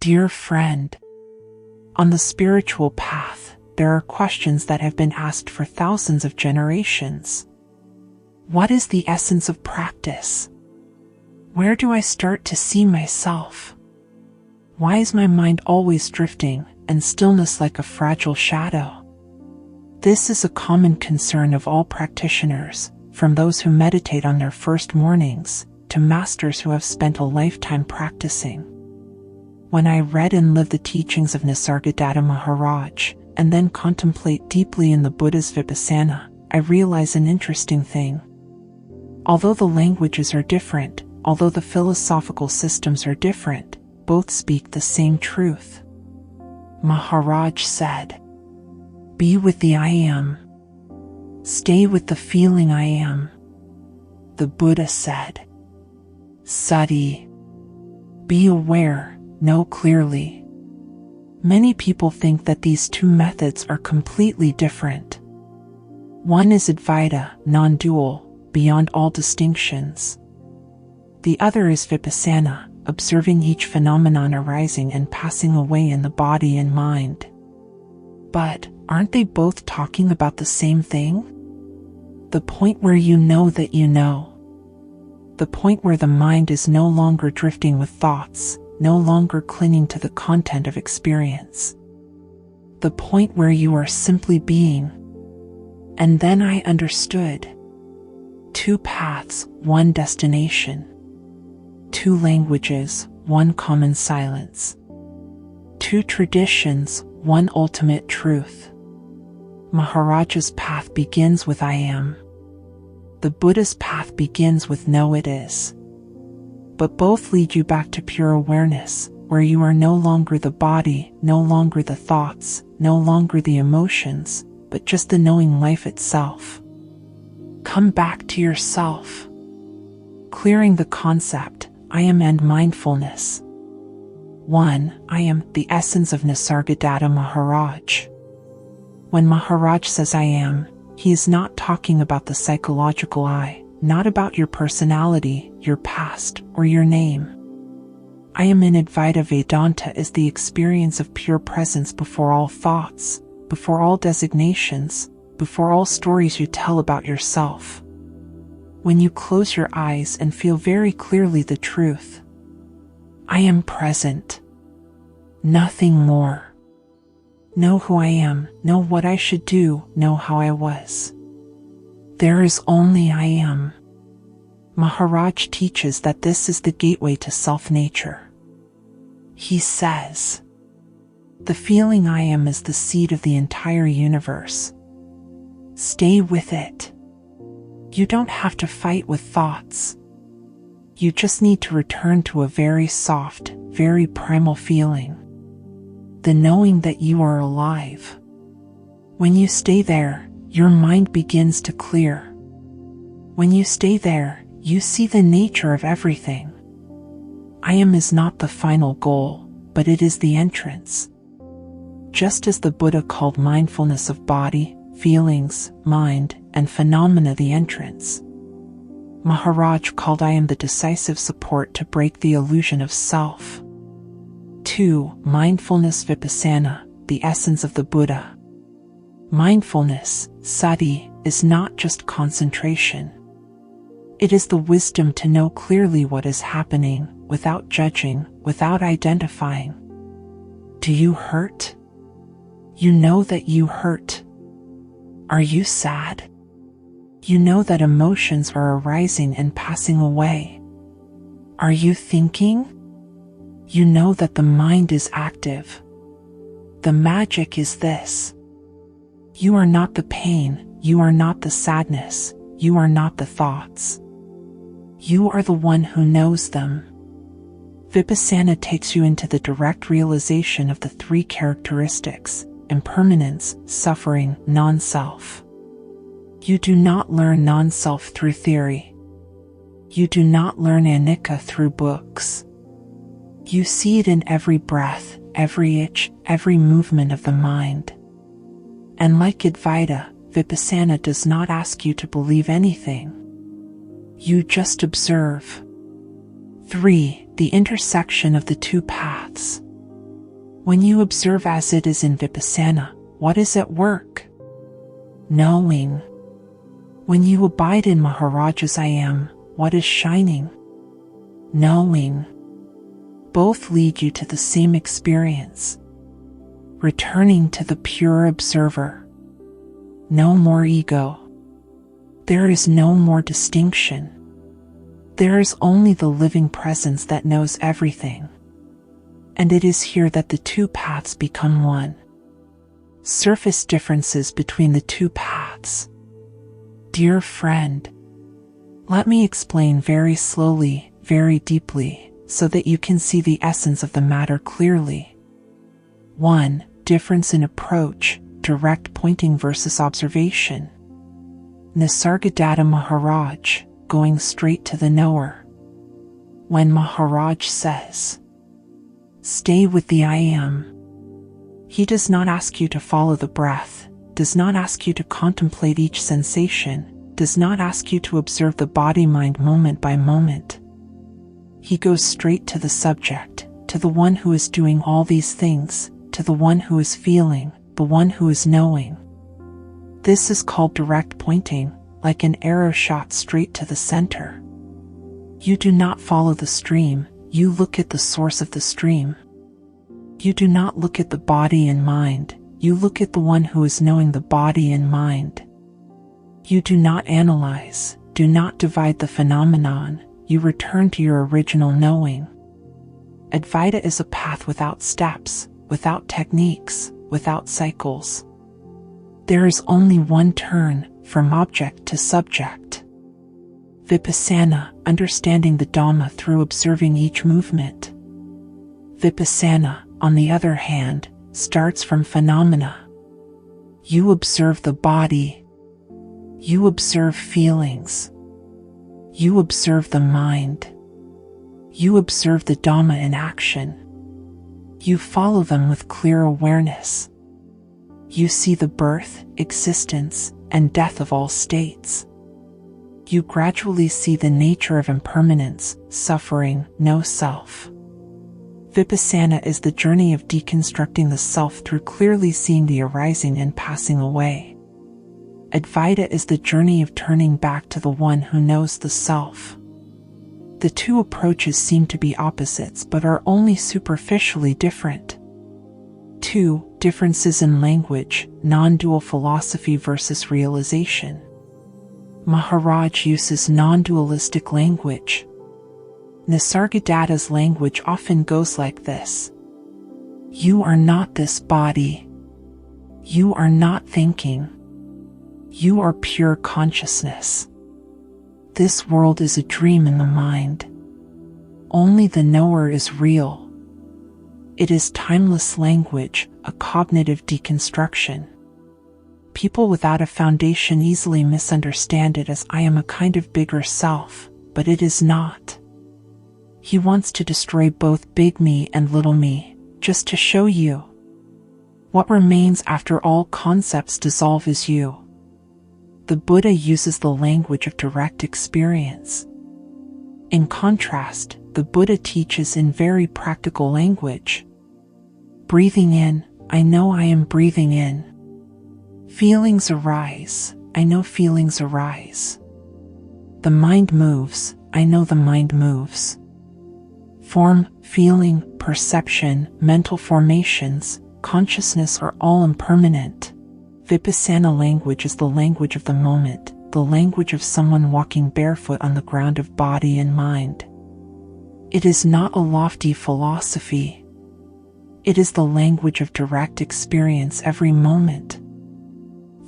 Dear friend, on the spiritual path, there are questions that have been asked for thousands of generations. What is the essence of practice? Where do I start to see myself? Why is my mind always drifting, and stillness like a fragile shadow? This is a common concern of all practitioners, from those who meditate on their first mornings, to masters who have spent a lifetime practicing. When I read and lived the teachings of Nisargadatta Maharaj, and then contemplate deeply in the Buddha's Vipassana, I realize an interesting thing. Although the languages are different, although the philosophical systems are different, both speak the same truth. Maharaj said, "Be with the I am. Stay with the feeling I am." The Buddha said, "Sati. Be aware, know clearly." Many people think that these two methods are completely different. One is Advaita, non-dual, beyond all distinctions. The other is Vipassana, observing each phenomenon arising and passing away in the body and mind. But aren't they both talking about the same thing? The point where you know that you know. The point where the mind is no longer drifting with thoughts, no longer clinging to the content of experience. The point where you are simply being. And then I understood. Two paths, one destination. Two languages, one common silence. Two traditions, one ultimate truth. Maharaj's path begins with I am. The Buddha's path begins with know it is. But both lead you back to pure awareness, where you are no longer the body, no longer the thoughts, no longer the emotions, but just the knowing life itself. Come back to yourself. Clearing the concept, I am and mindfulness. 1. I am, the essence of Nisargadatta Maharaj. When Maharaj says I am, he is not talking about the psychological I, not about your personality, your past, or your name. I am in Advaita Vedanta is the experience of pure presence before all thoughts, before all designations, before all stories you tell about yourself. When you close your eyes and feel very clearly the truth. I am present. Nothing more. Know who I am, know what I should do, know how I was. There is only I am. Maharaj teaches that this is the gateway to self-nature. He says, the feeling I am is the seed of the entire universe. Stay with it. You don't have to fight with thoughts. You just need to return to a very soft, very primal feeling. The knowing that you are alive. When you stay there, your mind begins to clear. When you stay there, you see the nature of everything. I am is not the final goal, but it is the entrance. Just as the Buddha called mindfulness of body, feelings, mind, and phenomena the entrance, Maharaj called I am the decisive support to break the illusion of self. 2. Mindfulness Vipassana, the essence of the Buddha. Mindfulness, sati, is not just concentration. It is the wisdom to know clearly what is happening, without judging, without identifying. Do you hurt? You know that you hurt. Are you sad? You know that emotions are arising and passing away. Are you thinking? You know that the mind is active. The magic is this. You are not the pain, you are not the sadness, you are not the thoughts. You are the one who knows them. Vipassana takes you into the direct realization of the three characteristics: impermanence, suffering, non-self. You do not learn non-self through theory. You do not learn anicca through books. You see it in every breath, every itch, every movement of the mind. And like Advaita, Vipassana does not ask you to believe anything. You just observe. 3. The intersection of the two paths. When you observe as it is in Vipassana, what is at work? Knowing. When you abide in Maharaj's I am, what is shining? Knowing. Both lead you to the same experience. Returning to the pure observer. No more ego. There is no more distinction. There is only the living presence that knows everything. And it is here that the two paths become one. Surface differences between the two paths. Dear friend, let me explain very slowly, very deeply, so that you can see the essence of the matter clearly. 1. Difference in approach, direct pointing versus observation. Nisargadatta Maharaj, going straight to the knower. When Maharaj says, "Stay with the I am," he does not ask you to follow the breath, does not ask you to contemplate each sensation, does not ask you to observe the body-mind moment by moment. He goes straight to the subject, to the one who is doing all these things, to the one who is feeling, the one who is knowing. This is called direct pointing, like an arrow shot straight to the center. You do not follow the stream, you look at the source of the stream. You do not look at the body and mind, you look at the one who is knowing the body and mind. You do not analyze, do not divide the phenomenon, you return to your original knowing. Advaita is a path without steps, without techniques, without cycles. There is only one turn, from object to subject. Vipassana, understanding the Dhamma through observing each movement. Vipassana, on the other hand, starts from phenomena. You observe the body. You observe feelings. You observe the mind. You observe the Dhamma in action. You follow them with clear awareness. You see the birth, existence, and death of all states. You gradually see the nature of impermanence, suffering, no self. Vipassana is the journey of deconstructing the self through clearly seeing the arising and passing away. Advaita is the journey of turning back to the one who knows the self. The two approaches seem to be opposites but are only superficially different. 2. Differences in language, non-dual philosophy versus realization. Maharaj uses non-dualistic language. Nisargadatta's language often goes like this. You are not this body. You are not thinking. You are pure consciousness. This world is a dream in the mind. Only the knower is real. It is timeless language, a cognitive deconstruction. People without a foundation easily misunderstand it as I am a kind of bigger self, but it is not. He wants to destroy both big me and little me, just to show you. What remains after all concepts dissolve is you. The Buddha uses the language of direct experience. In contrast, the Buddha teaches in very practical language. Breathing in, I know I am breathing in. Feelings arise, I know feelings arise. The mind moves, I know the mind moves. Form, feeling, perception, mental formations, consciousness are all impermanent. Vipassana language is the language of the moment, the language of someone walking barefoot on the ground of body and mind. It is not a lofty philosophy. It is the language of direct experience every moment.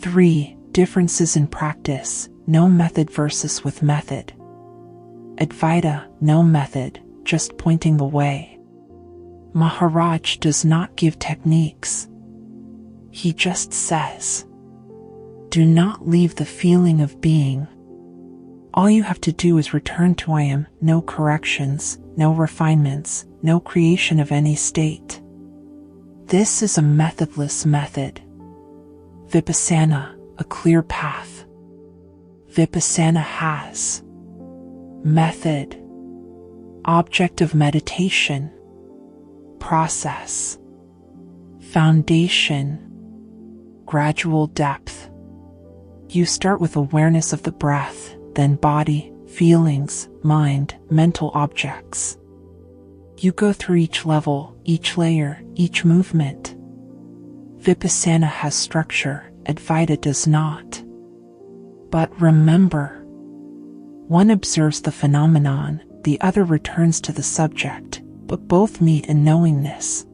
3. Differences in practice, no method versus with method. Advaita, no method, just pointing the way. Maharaj does not give techniques. He just says, do not leave the feeling of being. All you have to do is return to I am, no corrections, no refinements, no creation of any state. This is a methodless method. Vipassana, a clear path. Vipassana has method, object of meditation, process, Foundation. Gradual depth. You start with awareness of the breath, then body, feelings, mind, mental objects. You go through each level, each layer, each movement. Vipassana has structure, Advaita does not. But remember, one observes the phenomenon, the other returns to the subject, but both meet in knowingness.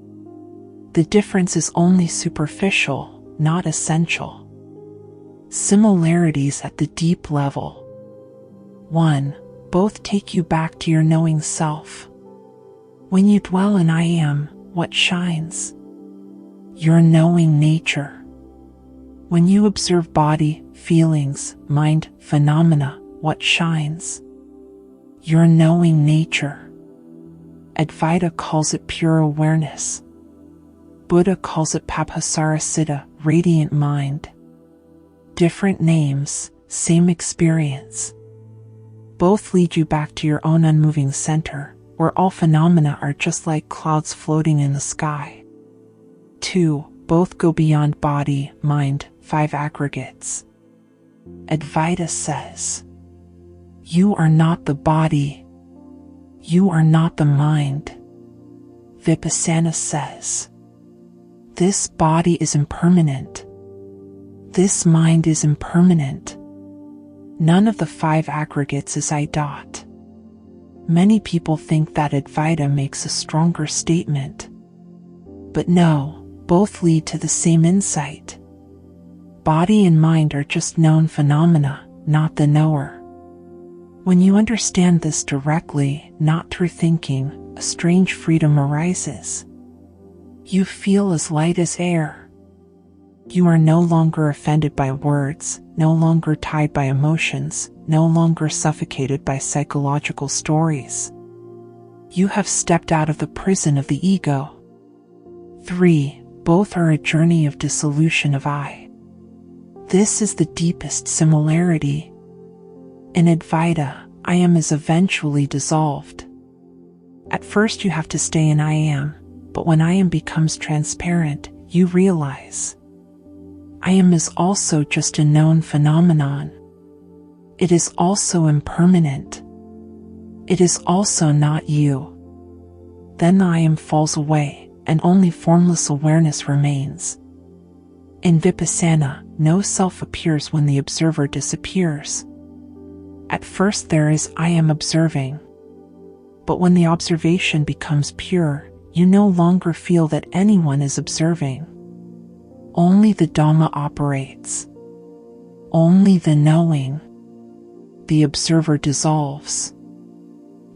The difference is only superficial, not essential. Similarities at the deep level. 1. Both take you back to your knowing self. When you dwell in I am, what shines? Your knowing nature. When you observe body, feelings, mind, phenomena, what shines? Your knowing nature. Advaita calls it pure awareness. Buddha calls it Papasarasiddha, radiant mind. Different names, same experience. Both lead you back to your own unmoving center, where all phenomena are just like clouds floating in the sky. 2. Both go beyond body, mind, 5 aggregates. Advaita says, you are not the body. You are not the mind. Vipassana says, this body is impermanent. This mind is impermanent. None of the 5 aggregates is I. Many people think that Advaita makes a stronger statement. But no, both lead to the same insight. Body and mind are just known phenomena, not the knower. When you understand this directly, not through thinking, a strange freedom arises. You feel as light as air. You are no longer offended by words, no longer tied by emotions, no longer suffocated by psychological stories. You have stepped out of the prison of the ego. 3. Both are a journey of dissolution of I. This is the deepest similarity. In Advaita, I am is eventually dissolved. At first you have to stay in I am, but when I am becomes transparent, you realize I am is also just a known phenomenon. It is also impermanent. It is also not you. Then the I am falls away, and only formless awareness remains. In Vipassana, no self appears when the observer disappears. At first there is I am observing. But when the observation becomes pure, you no longer feel that anyone is observing. Only the Dhamma operates. Only the knowing. The observer dissolves.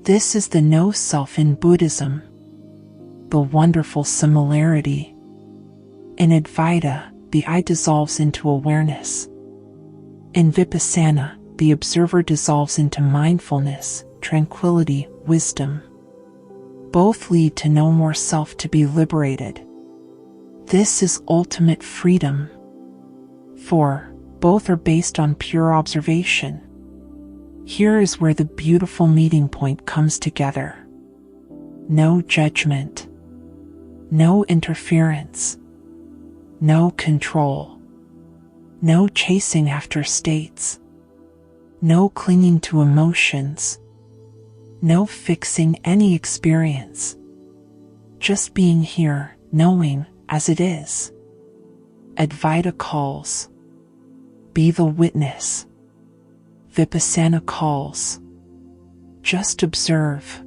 This is the no-self in Buddhism. The wonderful similarity. In Advaita, the I dissolves into awareness. In Vipassana, the observer dissolves into mindfulness, tranquility, wisdom. Both lead to no more self to be liberated. This is ultimate freedom. 4. Both are based on pure observation. Here is where the beautiful meeting point comes together. No judgment. No interference. No control. No chasing after states. No clinging to emotions. No fixing any experience. Just being here, knowing as it is. Advaita calls. Be the witness. Vipassana calls. Just observe.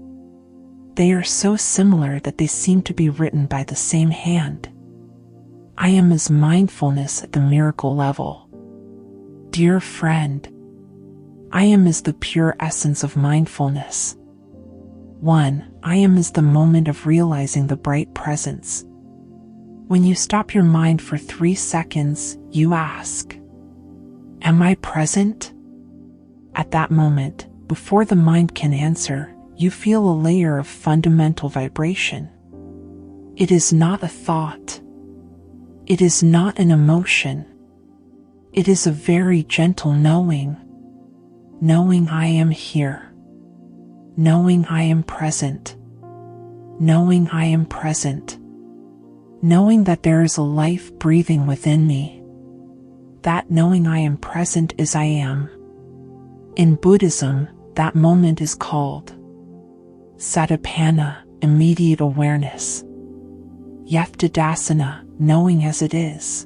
They are so similar that they seem to be written by the same hand. I am as mindfulness at the miracle level. Dear friend, I am is the pure essence of mindfulness. 1. I am is the moment of realizing the bright presence. When you stop your mind for 3 seconds, you ask, am I present? At that moment, before the mind can answer, you feel a layer of fundamental vibration. It is not a thought. It is not an emotion. It is a very gentle knowing. Knowing I am here. Knowing I am present. Knowing I am present. knowing that there is a life breathing within me. That knowing I am present as I am. In Buddhism, that moment is called Satipana, immediate awareness. Yatthadasana, knowing as it is.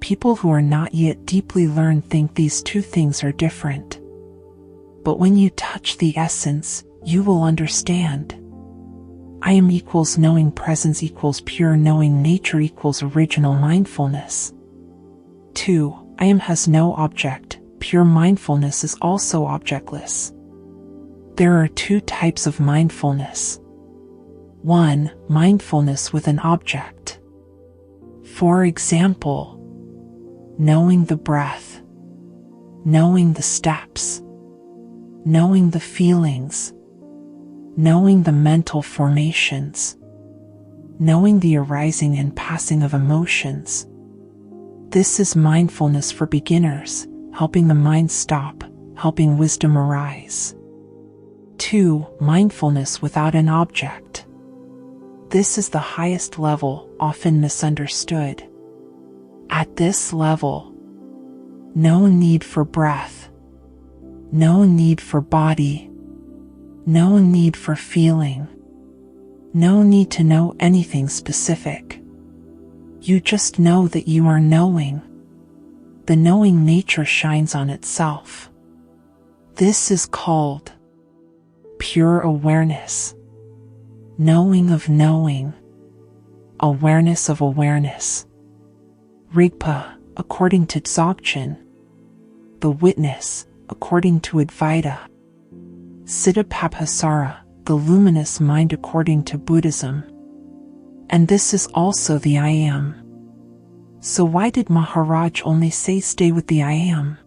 People who are not yet deeply learned think these two things are different. But when you touch the essence, you will understand. I am equals knowing presence equals pure knowing nature equals original mindfulness. 2. I am has no object. Pure mindfulness is also objectless. There are two types of mindfulness. 1. Mindfulness with an object. For example, knowing the breath, knowing the steps, knowing the feelings, knowing the mental formations, knowing the arising and passing of emotions. This is mindfulness for beginners, helping the mind stop, helping wisdom arise. 2. Mindfulness without an object. This is the highest level, often misunderstood. At this level, no need for breath, no need for body, no need for feeling, no need to know anything specific. You just know that you are knowing. The knowing nature shines on itself. This is called pure awareness. Knowing of knowing. Awareness of awareness. Rigpa, according to Dzogchen. The witness, according to Advaita. Siddhapapasara, the luminous mind according to Buddhism. And this is also the I am. So why did Maharaj only say stay with the I am?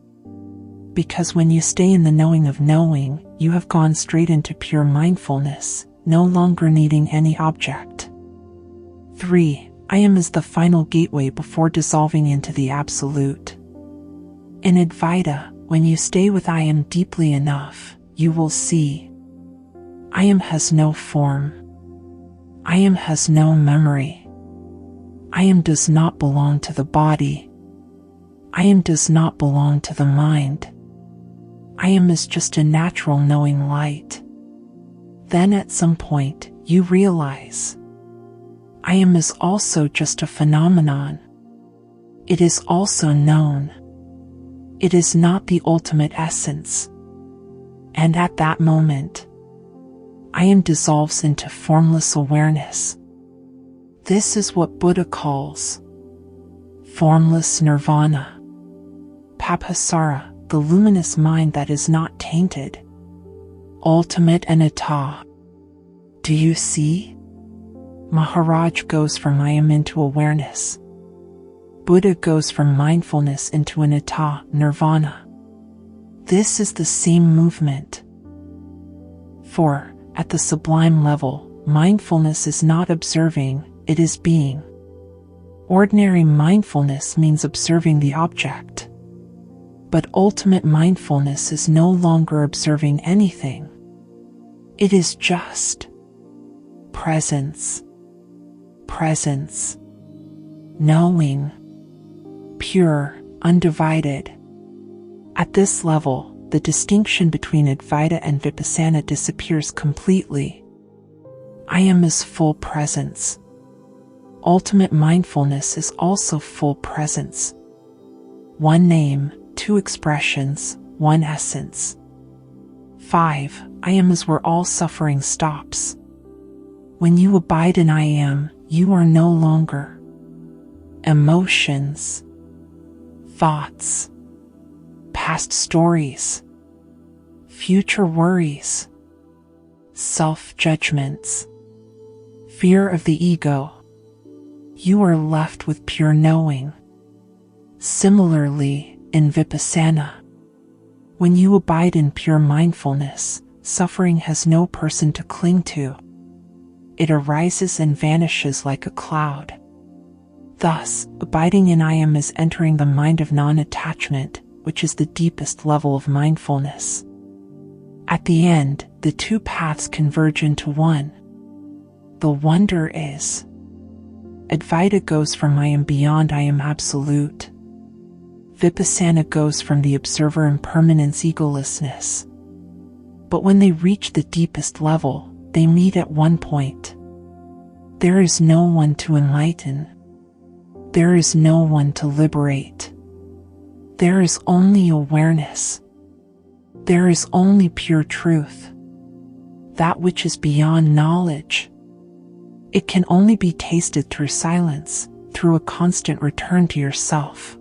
Because when you stay in the knowing of knowing, you have gone straight into pure mindfulness, no longer needing any object. 3. I am is the final gateway before dissolving into the Absolute. In Advaita, when you stay with I am deeply enough, you will see. I am has no form. I am has no memory. I am does not belong to the body. I am does not belong to the mind. I am is just a natural knowing light. Then at some point, you realize, I am is also just a phenomenon. It is also known. It is not the ultimate essence. And at that moment, I am dissolves into formless awareness. This is what Buddha calls formless nirvana. Papasara, the luminous mind that is not tainted. Ultimate anatta. Do you see? Maharaj goes from I am into awareness. Buddha goes from mindfulness into anatta, nirvana. This is the same movement. 4. At the sublime level, mindfulness is not observing, it is being. Ordinary mindfulness means observing the object. But ultimate mindfulness is no longer observing anything. It is just presence. Presence. Knowing. Pure, undivided. At this level, the distinction between Advaita and Vipassana disappears completely. I am is full presence. Ultimate mindfulness is also full presence. One name, two expressions, one essence. 5. I am is where all suffering stops. When you abide in I am, you are no longer emotions, thoughts, past stories, future worries, self-judgments, fear of the ego. You are left with pure knowing. Similarly, in Vipassana, when you abide in pure mindfulness, suffering has no person to cling to. It arises and vanishes like a cloud. Thus, abiding in I am is entering the mind of non-attachment, which is the deepest level of mindfulness. At the end, the two paths converge into one. The wonder is, Advaita goes from I am beyond I am absolute. Vipassana goes from the observer impermanence egolessness. But when they reach the deepest level, they meet at one point. There is no one to enlighten. There is no one to liberate. There is only awareness. There is only pure truth. That which is beyond knowledge. It can only be tasted through silence, through a constant return to yourself.